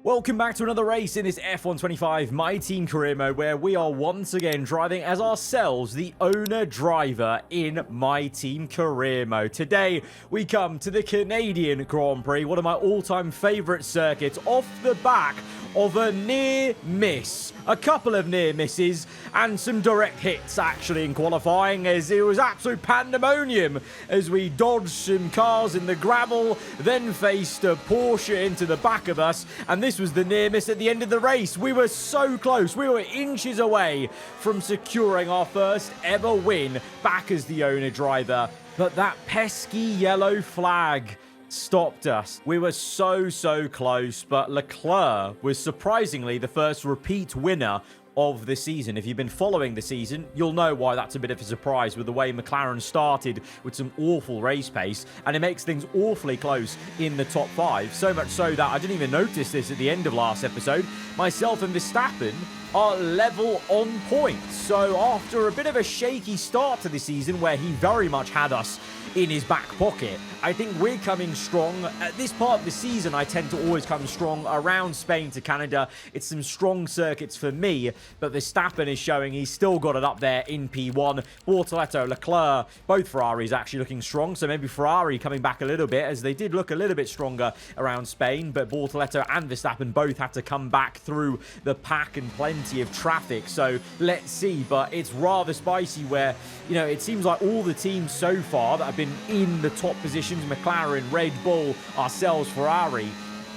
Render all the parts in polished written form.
Welcome back to another race in this F125 My Team Career Mode, where we are once again driving as ourselves the owner driver in My Team Career Mode. Today, we come to the Canadian Grand Prix, one of my all-time favourite circuits, off the back of a near miss. A couple of near misses and some direct hits actually in qualifying, as it was absolute pandemonium as we dodged some cars in the gravel, then faced a Porsche into the back of us, and this was the near miss at the end of the race. We were so close. We were inches away from securing our first ever win back as the owner driver, but that pesky yellow flag stopped us. We were so close, but Leclerc was surprisingly the first repeat winner of the season. If you've been following the season, you'll know why that's a bit of a surprise with the way McLaren started with some awful race pace, and it makes things awfully close in the top 5. So much so that I didn't even notice this at the end of last episode. Myself and Verstappen are level on points. So after a bit of a shaky start to the season where he very much had us in his back pocket, I think we're coming strong. At this part of the season, I tend to always come strong around Spain to Canada. It's some strong circuits for me, but Verstappen is showing he's still got it up there in P1. Bortoleto, Leclerc, both Ferraris actually looking strong, so maybe Ferrari coming back a little bit, as they did look a little bit stronger around Spain, but Bortoleto and Verstappen both had to come back through the pack and plenty of traffic, so let's see. But it's rather spicy where, you know, it seems like all the teams so far that have been in the top positions, McLaren, Red Bull, ourselves, Ferrari,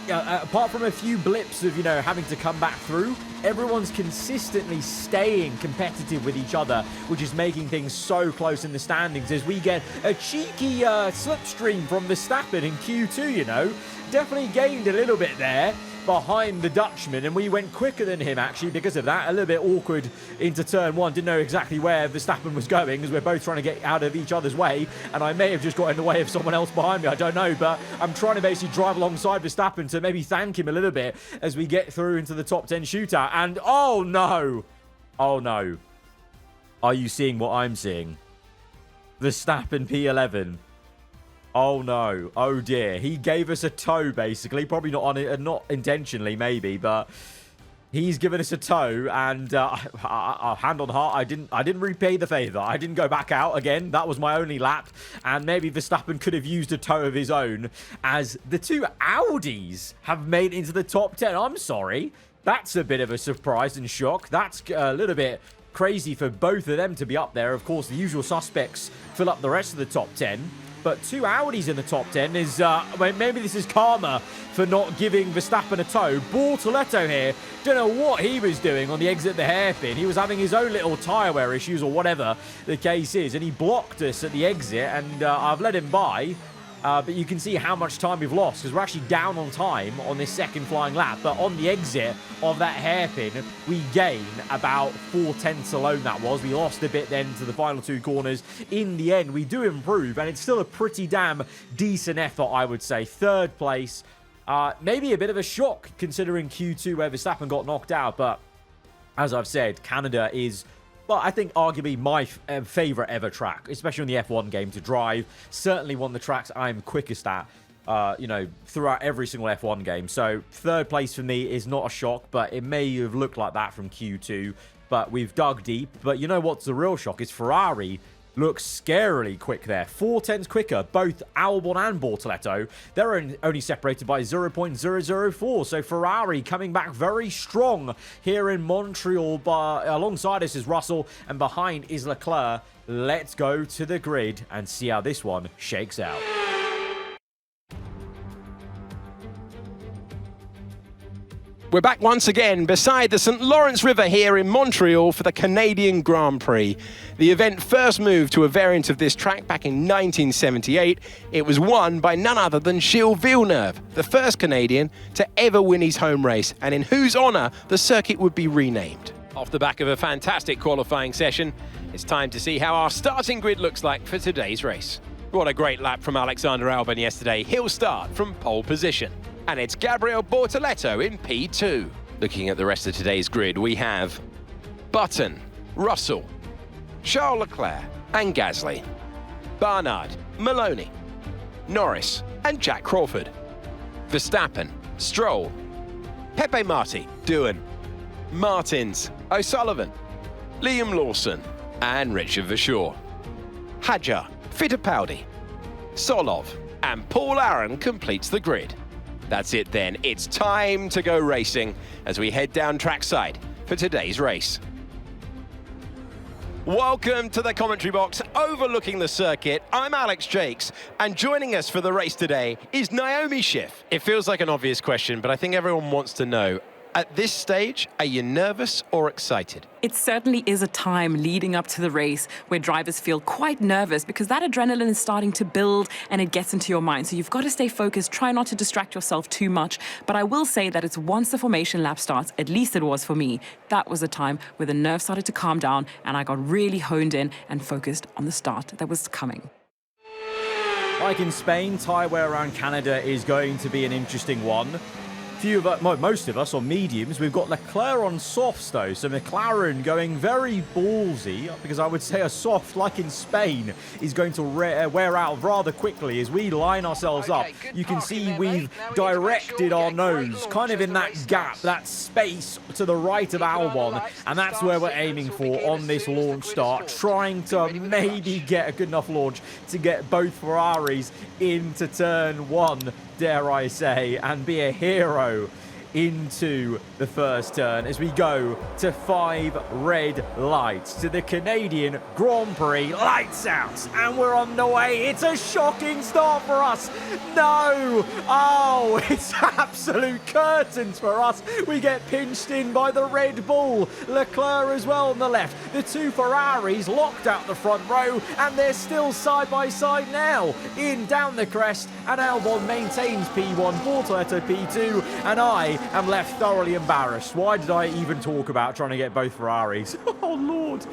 apart from a few blips of, you know, having to come back through, everyone's consistently staying competitive with each other, which is making things so close in the standings, as we get a cheeky slipstream from Verstappen in Q2, you know. Definitely gained a little bit there behind the Dutchman, and we went quicker than him actually because of that. A little bit awkward into turn 1, didn't know exactly where Verstappen was going, as we're both trying to get out of each other's way, and I may have just got in the way of someone else behind me, I don't know, but I'm trying to basically drive alongside Verstappen to maybe thank him a little bit as we get through into the top 10 shootout. And oh no, are you seeing what I'm seeing? Verstappen P11. Oh no, oh dear. He gave us a tow basically, probably not on it, not intentionally maybe, but he's given us a tow, and hand on heart, I didn't repay the favor. I didn't go back out again. That was my only lap, and maybe Verstappen could have used a tow of his own, as the two Audis have made it into the top 10. I'm sorry. That's a bit of a surprise and shock. That's a little bit crazy for both of them to be up there. Of course, the usual suspects fill up the rest of the top 10. But two Audis in the top 10 is, maybe this is karma for not giving Verstappen a tow. Bortoleto here, don't know what he was doing on the exit of the hairpin. He was having his own little tyre wear issues or whatever the case is, and he blocked us at the exit, and I've let him by. But you can see how much time we've lost, because we're actually down on time on this second flying lap. But on the exit of that hairpin, we gain about 4/10 alone, that was. We lost a bit then to the final two corners. In the end, we do improve, and it's still a pretty damn decent effort, I would say. Third place, maybe a bit of a shock considering Q2 where Verstappen got knocked out. But as I've said, Canada is, well, I think arguably my favourite ever track, especially in the F1 game to drive. Certainly one of the tracks I'm quickest at, you know, throughout every single F1 game. So third place for me is not a shock, but it may have looked like that from Q2. But we've dug deep. But you know what's the real shock is Ferrari looks scarily quick there. 4/10 quicker, both Albon and Bortoleto. They're only separated by 0.004. So Ferrari coming back very strong here in Montreal. But alongside us is Russell, and behind is Leclerc. Let's go to the grid and see how this one shakes out. We're back once again beside the St. Lawrence River here in Montreal for the Canadian Grand Prix. The event first moved to a variant of this track back in 1978. It was won by none other than Gilles Villeneuve, the first Canadian to ever win his home race, and in whose honour the circuit would be renamed. Off the back of a fantastic qualifying session, it's time to see how our starting grid looks like for today's race. What a great lap from Alexander Albon yesterday. He'll start from pole position. And it's Gabriel Bortoleto in P2. Looking at the rest of today's grid, we have Button, Russell, Charles Leclerc and Gasly, Barnard, Maloney, Norris and Jack Crawford, Verstappen, Stroll, Pepe Marti, Duel, Martins, O'Sullivan, Liam Lawson, and Richard Verschoor. Hadjar, Fittipaldi, Solov, and Paul Aaron completes the grid. That's it then, it's time to go racing as we head down trackside for today's race. Welcome to the commentary box overlooking the circuit. I'm Alex Jakes, and joining us for the race today is Naomi Schiff. It feels like an obvious question, but I think everyone wants to know, at this stage, are you nervous or excited? It certainly is a time leading up to the race where drivers feel quite nervous because that adrenaline is starting to build and it gets into your mind. So you've got to stay focused, try not to distract yourself too much. But I will say that it's once the formation lap starts, at least it was for me, that was a time where the nerves started to calm down and I got really honed in and focused on the start that was coming. Like in Spain, tyre wear around Canada is going to be an interesting one. Most of us on mediums. We've got Leclerc on softs though, so McLaren going very ballsy, because I would say a soft, like in Spain, is going to wear out rather quickly as we line ourselves up. You can see we've directed our nose kind of in that gap, that space to the right of Albon, and that's where we're aiming for on this launch start, trying to maybe get a good enough launch to get both Ferraris into turn one, dare I say, and be a hero into the first turn as we go to 5 red lights to the Canadian Grand Prix. Lights out, and we're on the way. It's a shocking start for us. No! Oh, it's absolute curtains for us. We get pinched in by the Red Bull. Leclerc as well on the left. The two Ferraris locked out the front row, and they're still side by side now. In down the crest, and Albon maintains P1, Bortoletto P2, and I am left thoroughly embarrassed. Why did I even talk about trying to get both Ferraris? Oh, Lord.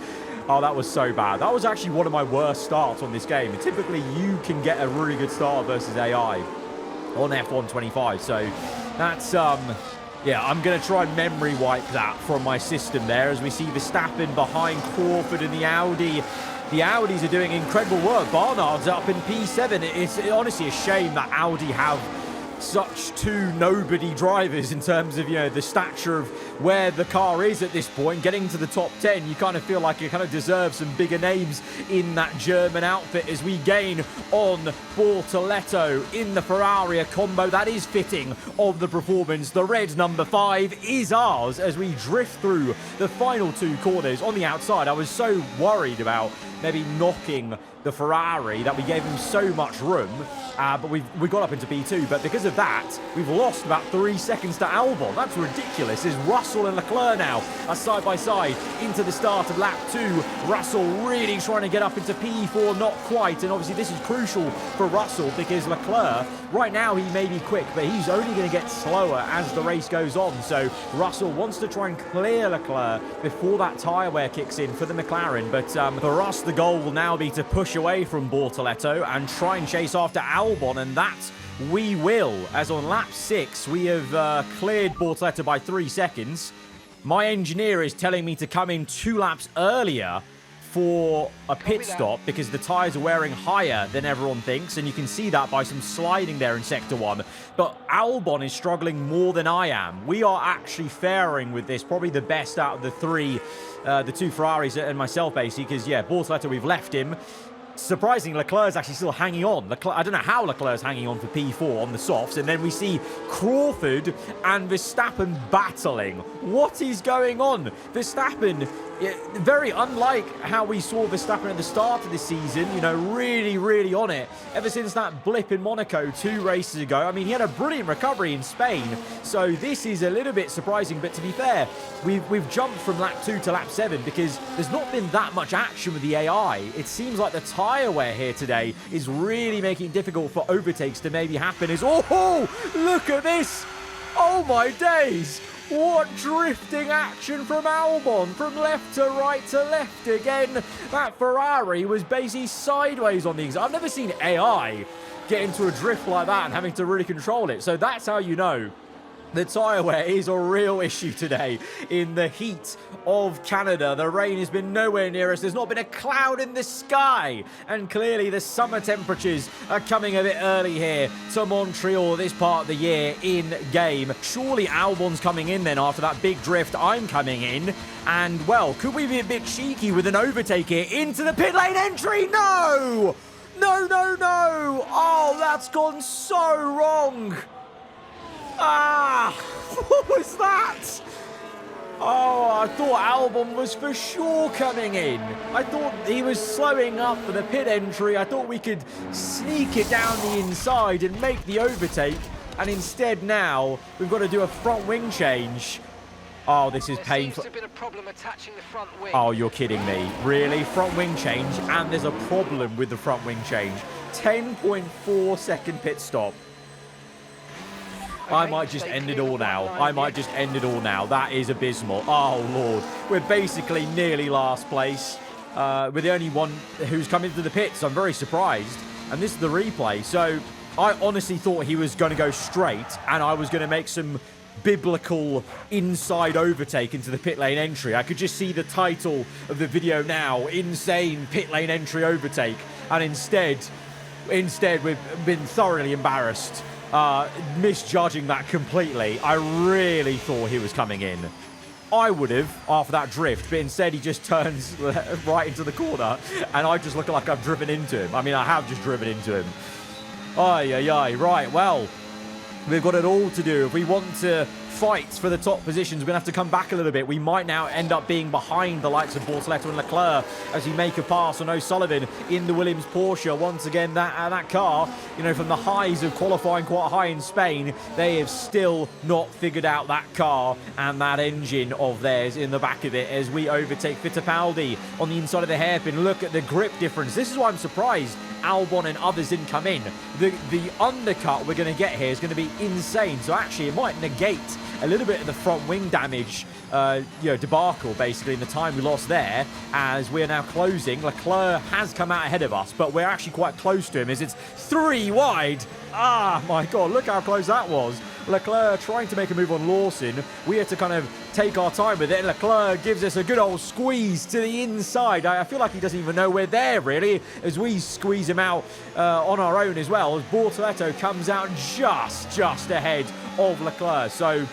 Oh, that was so bad. That was actually one of my worst starts on this game. And typically, you can get a really good start versus AI on F1 25. So that's, yeah, I'm going to try and memory wipe that from my system there as we see Verstappen behind Crawford in the Audi. The Audis are doing incredible work. Barnard's up in P7. It's honestly a shame that Audi have such two nobody drivers in terms of, you know, the stature of where the car is at this point. Getting to the top 10, you kind of feel like you kind of deserve some bigger names in that German outfit as we gain on Bortoletto in the Ferrari, a combo that is fitting of the performance. The red number 5 is ours as we drift through the final 2 corners on the outside. I was so worried about maybe knocking the Ferrari that we gave him so much room, but we got up into P2, but because of that, we've lost about 3 seconds to Albon. That's ridiculous. There's Russell and Leclerc now are side by side into the start of lap 2. Russell really trying to get up into P4, not quite, and obviously this is crucial for Russell because Leclerc, right now he may be quick, but he's only going to get slower as the race goes on, so Russell wants to try and clear Leclerc before that tyre wear kicks in for the McLaren, but for us, the goal will now be to push away from Bortoletto and try and chase after Albon, and that we will, as on lap 6 we have cleared Bortoletto by 3 seconds. My engineer is telling me to come in 2 laps earlier for a pit stop because the tyres are wearing higher than everyone thinks, and you can see that by some sliding there in sector 1. But Albon is struggling more than I am. We are actually faring with this probably the best out of the 3, the 2 Ferraris and myself basically, because yeah, Bortoletto, we've left him. Surprisingly, Leclerc's actually still hanging on. I don't know how Leclerc's hanging on for P4 on the softs. And then we see Crawford and Verstappen battling. What is going on? Verstappen, very unlike how we saw Verstappen at the start of the season, you know, really, really on it. Ever since that blip in Monaco 2 races ago. I mean, he had a brilliant recovery in Spain. So this is a little bit surprising. But to be fair, we've jumped from lap 2 to lap 7 because there's not been that much action with the AI. It seems like the tyre wear here today is really making it difficult for overtakes to maybe happen. Oh, look at this. Oh my days. What drifting action from Albon, from left to right to left again. That Ferrari was basically sideways on the exit. I've never seen AI get into a drift like that and having to really control it. So that's how you know The tyre wear is a real issue today in the heat of Canada. The rain has been nowhere near us. There's not been a cloud in the sky. And clearly the summer temperatures are coming a bit early here to Montreal this part of the year in game. Surely Albon's coming in then after that big drift. I'm coming in. And, well, could we be a bit cheeky with an overtake here into the pit lane entry? No! No, no, no! Oh, that's gone so wrong. Ah, what was that? Oh, I thought Albon was for sure coming in. I thought he was slowing up for the pit entry. I thought we could sneak it down the inside and make the overtake. And instead now, we've got to do a front wing change. Oh, this is painful. There seems to have been a problem attaching the front wing. Oh, you're kidding me. Really? Front wing change, and there's a problem with the front wing change. 10.4 second pit stop. I might just end it all now. I might just end it all now. That is abysmal. Oh, Lord. We're basically nearly last place. We're the only one who's come into the pits. I'm very surprised. And this is the replay. So I honestly thought he was going to go straight and I was going to make some biblical inside overtake into the pit lane entry. I could just see the title of the video now, Insane Pit Lane Entry Overtake. And instead we've been thoroughly embarrassed. Misjudging that completely. I really thought he was coming in. I would have after that drift, but instead he just turns right into the corner and I just look like I've driven into him. I mean, I have just driven into him. Ay, ay, ay. Right, well, we've got it all to do. If we want to fight for the top positions, we're going to have to come back a little bit. We might now end up being behind the likes of Bortoleto and Leclerc as we make a pass on O'Sullivan in the Williams Porsche. Once again, that car, you know, from the highs of qualifying quite high in Spain, they have still not figured out that car and that engine of theirs in the back of it as we overtake Fittipaldi on the inside of the hairpin. Look at the grip difference. This is why I'm surprised Albon and others didn't come in. The undercut we're going to get here is going to be insane. So actually it might negate a little bit of the front wing damage, debacle basically in the time we lost there as we're now closing. Leclerc has come out ahead of us, but we're actually quite close to him as it's 3 wide. Ah, my God, look how close that was. Leclerc trying to make a move on Lawson. We had to kind of take our time with it. Leclerc gives us a good old squeeze to the inside. I feel like he doesn't even know we're there, really, as we squeeze him out on our own as well. As Bortoleto comes out just ahead of Leclerc. So,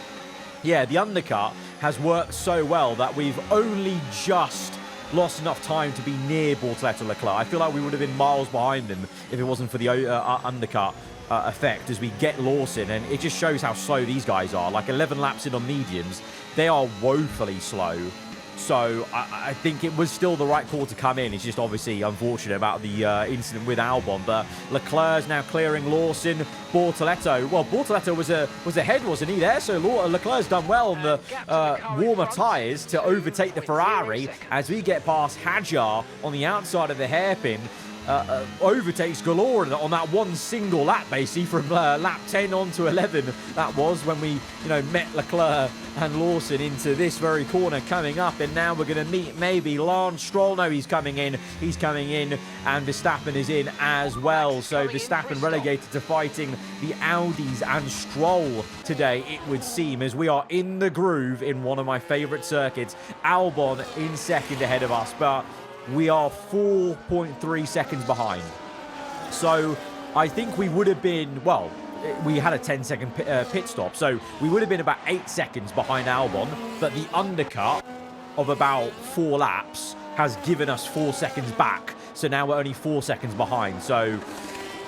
yeah, the undercut has worked so well that we've only just lost enough time to be near Bortoleto Leclerc. I feel like we would have been miles behind them if it wasn't for the undercut effect as we get Lawson, and it just shows how slow these guys are. Like 11 laps in on mediums, they are woefully slow. So I think it was still the right call to come in. It's just obviously unfortunate about the incident with Albon, but Leclerc's now clearing Lawson. Bortoleto, well, Bortoleto was ahead, wasn't he there? So Leclerc's done well on the warmer tyres to overtake the Ferrari as we get past Hadjar on the outside of the hairpin. Overtakes galore on that one single lap, basically from lap 10 on to 11. That was when we, met Leclerc and Lawson into this very corner coming up, and now we're going to meet maybe Lance Stroll. No, he's coming in, and Verstappen is in as well. So Verstappen relegated to fighting the Audis and Stroll today, it would seem, as we are in the groove in one of my favourite circuits. Albon in second ahead of us, but we are 4.3 seconds behind. So I think we would have been, well, we had a 10-second pit stop, so we would have been about 8 seconds behind Albon, but the undercut of about 4 laps has given us 4 seconds back, so now we're only 4 seconds behind. So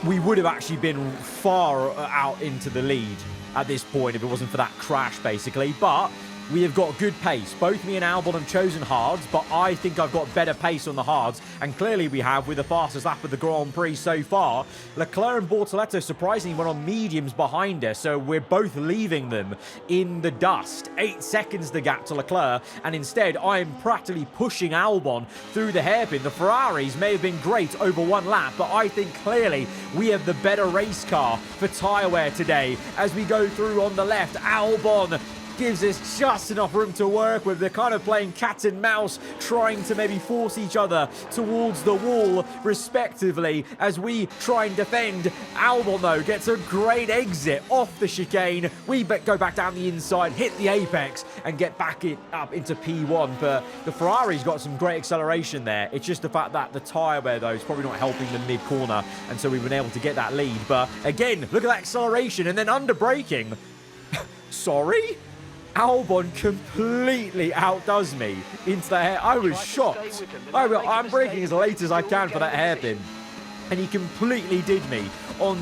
we would have actually been far out into the lead at this point if it wasn't for that crash, basically. But we have got good pace. Both me and Albon have chosen hards, but I think I've got better pace on the hards, and clearly we have with the fastest lap of the Grand Prix so far. Leclerc and Bortoleto surprisingly went on mediums behind us, so we're both leaving them in the dust. 8 seconds the gap to Leclerc, and instead I'm practically pushing Albon through the hairpin. The Ferraris may have been great over 1 lap, but I think clearly we have the better race car for tyre wear today. As we go through on the left, Albon gives us just enough room to work with. They're kind of playing cat and mouse, trying to maybe force each other towards the wall, respectively, as we try and defend. Albon, though, gets a great exit off the chicane. We go back down the inside, hit the apex, and get back up into P1. But the Ferrari's got some great acceleration there. It's just the fact that the tyre wear, though, is probably not helping the mid-corner, and so we've been able to get that lead. But again, look at that acceleration, and then under braking. Sorry? Albon completely outdoes me into the hair. I was shocked. I'm braking as late as I can for that hairpin, and he completely did me on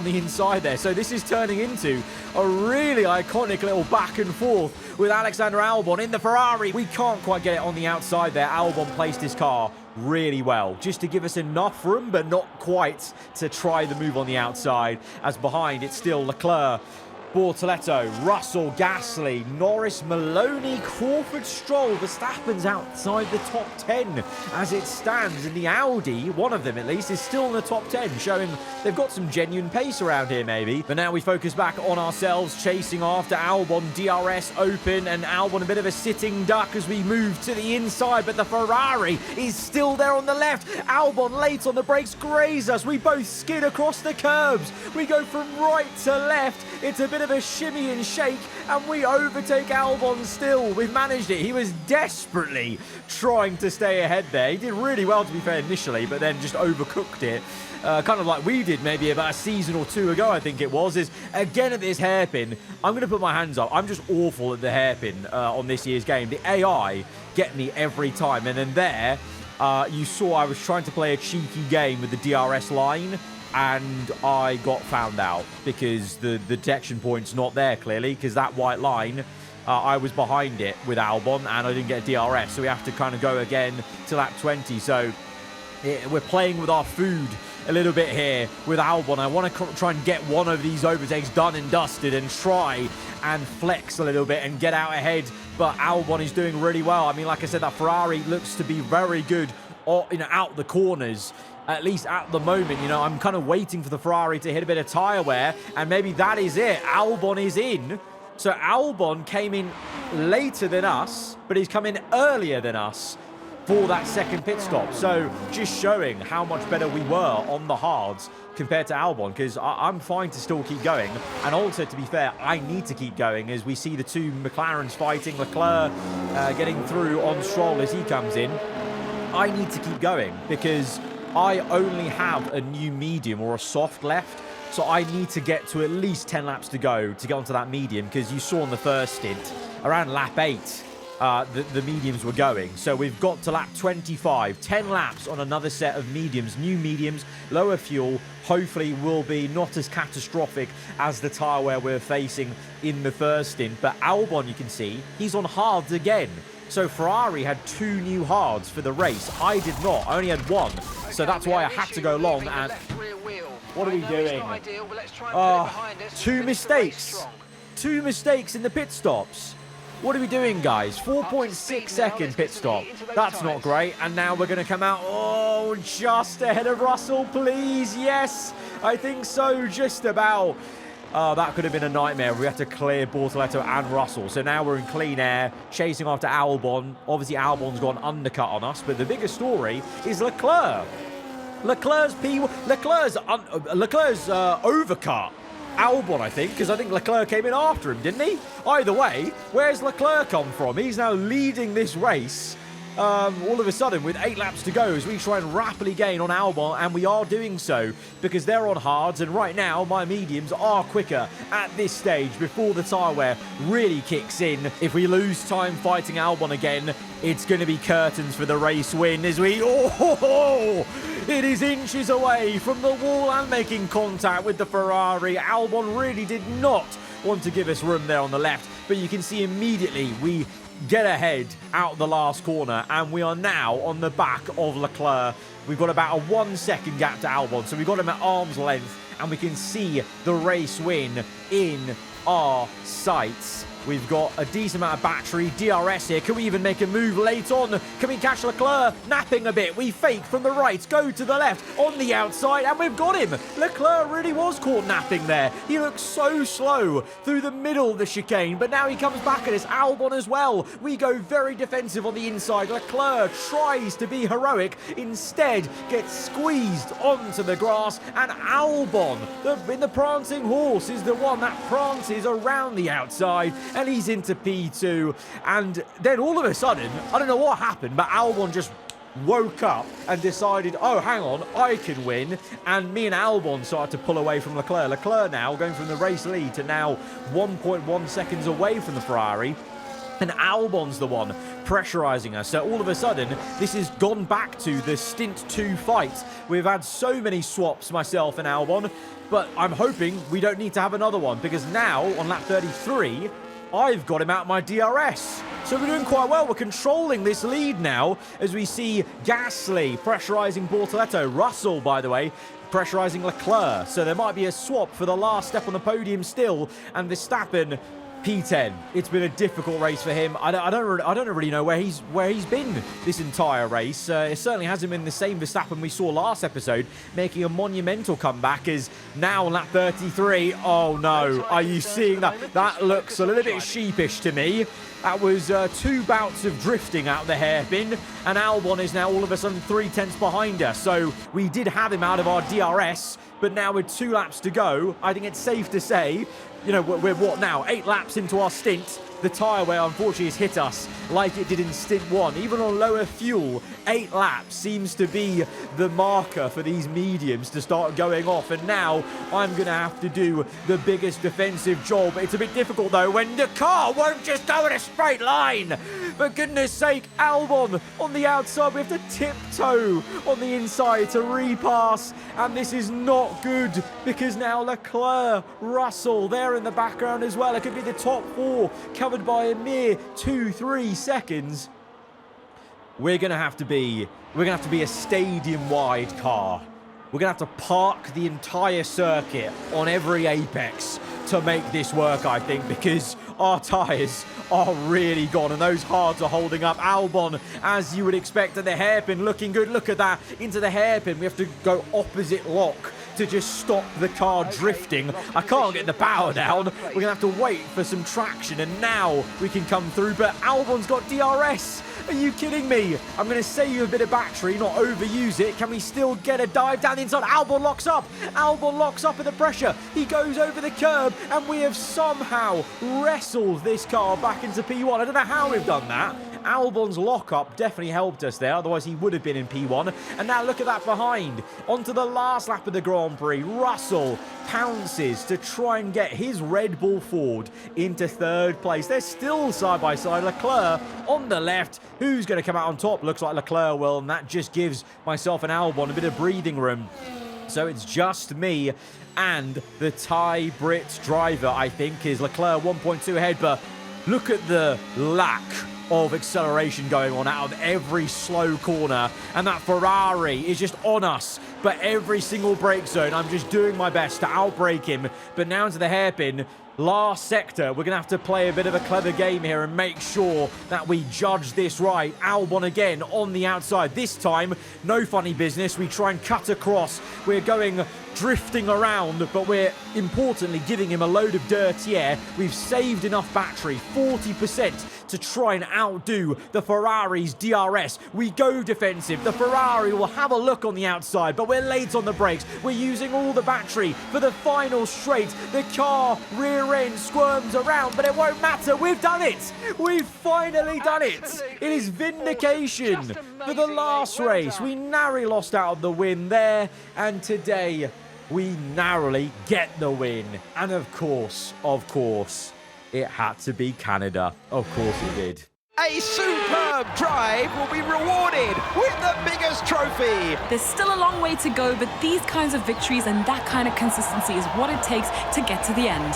the inside there. So this is turning into a really iconic little back and forth with Alexander Albon in the Ferrari. We can't quite get it on the outside there. Albon placed his car really well, just to give us enough room, but not quite to try the move on the outside, as behind it's still Leclerc, Bortoletto, Russell, Gasly, Norris, Maloney, Crawford, Stroll. Verstappen's outside the top 10 as it stands, and the Audi, one of them at least, is still in the top 10, showing they've got some genuine pace around here maybe. But now we focus back on ourselves, chasing after Albon, DRS open, and Albon a bit of a sitting duck as we move to the inside, but the Ferrari is still there on the left. Albon late on the brakes, graze us. We both skid across the curbs. We go from right to left. It's a bit of a shimmy and shake, and we overtake Albon still. We've managed it. He was desperately trying to stay ahead there. He did really well, to be fair, initially, but then just overcooked it. Kind of like we did maybe about a season or two ago, I think it was. Is again at this hairpin, I'm going to put my hands up. I'm just awful at the hairpin on this year's game. The AI get me every time. And then there, you saw I was trying to play a cheeky game with the DRS line, and I got found out because the detection point's not there, clearly, because that white line, I was behind it with Albon, and I didn't get DRS, so we have to kind of go again to lap 20. So we're playing with our food a little bit here with Albon. I want to try and get one of these overtakes done and dusted and try and flex a little bit and get out ahead, but Albon is doing really well. I mean, like I said, that Ferrari looks to be very good, out the corners. At least at the moment, I'm kind of waiting for the Ferrari to hit a bit of tyre wear, and maybe that is it. Albon is in. So Albon came in later than us, but he's come in earlier than us for that second pit stop. So just showing how much better we were on the hards compared to Albon, because I'm fine to still keep going. And also, to be fair, I need to keep going as we see the two McLarens fighting. Leclerc getting through on Stroll as he comes in. I need to keep going because I only have a new medium or a soft left, so I need to get to at least 10 laps to go to get onto that medium, because you saw in the first stint, around lap 8, the mediums were going. So we've got to lap 25, 10 laps on another set of mediums, new mediums, lower fuel, hopefully will be not as catastrophic as the tyre wear we're facing in the first stint. But Albon, you can see, he's on hards again. So Ferrari had 2 new hards for the race. I did not. I only had 1. So that's why I had to go long. And what are we doing? 2 mistakes. 2 mistakes in the pit stops. What are we doing, guys? 4.6 second pit stop. That's not great. And now we're going to come out, just ahead of Russell, please. Yes, I think so. Just about. That could have been a nightmare. We had to clear Bortoletto and Russell. So now we're in clean air, chasing after Albon. Obviously, Albon's gone undercut on us. But the bigger story is Leclerc. Leclerc's overcut Albon, I think, because I think Leclerc came in after him, didn't he? Either way, where's Leclerc come from? He's now leading this race. All of a sudden, with 8 laps to go, as we try and rapidly gain on Albon, and we are doing so because they're on hards, and right now my mediums are quicker at this stage before the tyre wear really kicks in. If we lose time fighting Albon again, it's going to be curtains for the race win as we... it is inches away from the wall and making contact with the Ferrari. Albon really did not want to give us room there on the left, but you can see immediately we get ahead out the last corner, and we are now on the back of Leclerc. We've got about a 1 second gap to Albon, so we've got him at arm's length, and we can see the race win in our sights. We've got a decent amount of battery. DRS here. Can we even make a move late on? Can we catch Leclerc napping a bit? We fake from the right, go to the left, on the outside, and we've got him. Leclerc really was caught napping there. He looks so slow through the middle of the chicane, but now he comes back at us. Albon as well. We go very defensive on the inside. Leclerc tries to be heroic, instead gets squeezed onto the grass, and Albon, in the prancing horse, is the one that prances around the outside, and he's into P2. And then all of a sudden, I don't know what happened, but Albon just woke up and decided, oh, hang on, I can win. And me and Albon started to pull away from Leclerc. Leclerc now going from the race lead to now 1.1 seconds away from the Ferrari. And Albon's the one pressurizing us. So all of a sudden, this has gone back to the Stint 2 fight. We've had so many swaps, myself and Albon, but I'm hoping we don't need to have another one, because now, on lap 33, I've got him out my DRS. So we're doing quite well. We're controlling this lead now as we see Gasly pressurizing Bortoletto. Russell, by the way, pressurizing Leclerc. So there might be a swap for the last step on the podium still. And Verstappen, P10. It's been a difficult race for him. I don't really know where he's been this entire race. It certainly hasn't been the same Verstappen we saw last episode, making a monumental comeback. Is now on lap 33. Oh no, are you seeing that? That looks a little bit sheepish to me. That was 2 bouts of drifting out the hairpin, and Albon is now all of a sudden 3 tenths behind us. So we did have him out of our DRS, but now with 2 laps to go, I think it's safe to say, you know, we're what now? 8 laps into our stint. The tyre wear, unfortunately, has hit us like it did in Stint 1. Even on lower fuel, 8 laps seems to be the marker for these mediums to start going off. And now I'm going to have to do the biggest defensive job. It's a bit difficult, though, when the car won't just go in a straight line. For goodness sake, Albon on the outside. We have to tiptoe on the inside to repass. And this is not good, because now Leclerc, Russell, they're in the background as well. It could be the top 4 covered by a mere 2-3 seconds. We're gonna have to be a stadium-wide car. We're gonna have to park the entire circuit on every apex to make this work, I think, because our tyres are really gone, and those hards are holding up. Albon, as you would expect, at the hairpin, looking good. Look at that, into the hairpin. We have to go opposite lock to just stop the car drifting. I can't get the power down. We're going to have to wait for some traction, and now we can come through. But Albon's got DRS. Are you kidding me? I'm going to save a bit of battery, not overuse it. Can we still get a dive down the inside? Albon locks up. Albon locks up in the pressure. He goes over the curb, and we have somehow wrestled this car back into P1. I don't know how we've done that. Albon's lockup definitely helped us there, otherwise he would have been in P1. And now look at that behind. Onto the last lap of the Grand Prix. Russell pounces to try and get his Red Bull Ford into 3rd place. They're still side by side. Leclerc on the left. Who's going to come out on top? Looks like Leclerc will, and that just gives myself and Albon a bit of breathing room. So it's just me and the Thai Brit driver, I think, is Leclerc 1.2 ahead. But look at the lack of acceleration going on out of every slow corner, and that Ferrari is just on us. But every single brake zone, I'm just doing my best to outbrake him. But now into the hairpin, last sector, we're going to have to play a bit of a clever game here and make sure that we judge this right. Albon again on the outside. This time, no funny business. We try and cut across. We're going drifting around, but we're importantly giving him a load of dirty air. We've saved enough battery, 40%, to try and outdo the Ferrari's DRS. We go defensive. The Ferrari will have a look on the outside, but we're late on the brakes. We're using all the battery for the final straight. The car rear end squirms around, but it won't matter. We've done it. We've finally done it. It is vindication for the last race. We narrowly lost out on the win there, and today we narrowly get the win. And of course, it had to be Canada. Of course it did. A superb drive will be rewarded with the biggest trophy. There's still a long way to go, but these kinds of victories and that kind of consistency is what it takes to get to the end.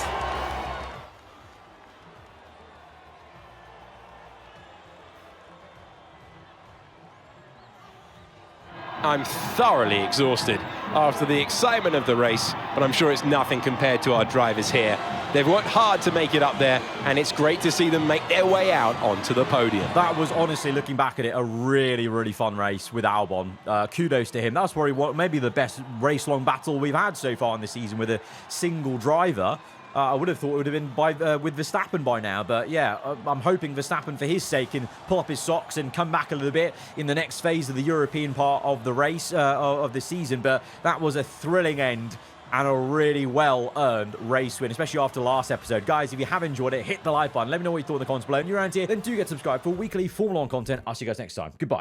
I'm thoroughly exhausted after the excitement of the race, but I'm sure it's nothing compared to our drivers here. They've worked hard to make it up there, and it's great to see them make their way out onto the podium. That was honestly, looking back at it, a really, really fun race with Albon. Kudos to him. That's probably maybe the best race-long battle we've had so far in the season with a single driver. I would have thought it would have been with Verstappen by now, but yeah, I'm hoping Verstappen, for his sake, can pull up his socks and come back a little bit in the next phase of the European part of the race, of the season. But that was a thrilling end and a really well-earned race win, especially after the last episode. Guys, if you have enjoyed it, hit the like button. Let me know what you thought in the comments below. And you're around here, then do get subscribed for weekly Formula 1 content. I'll see you guys next time. Goodbye.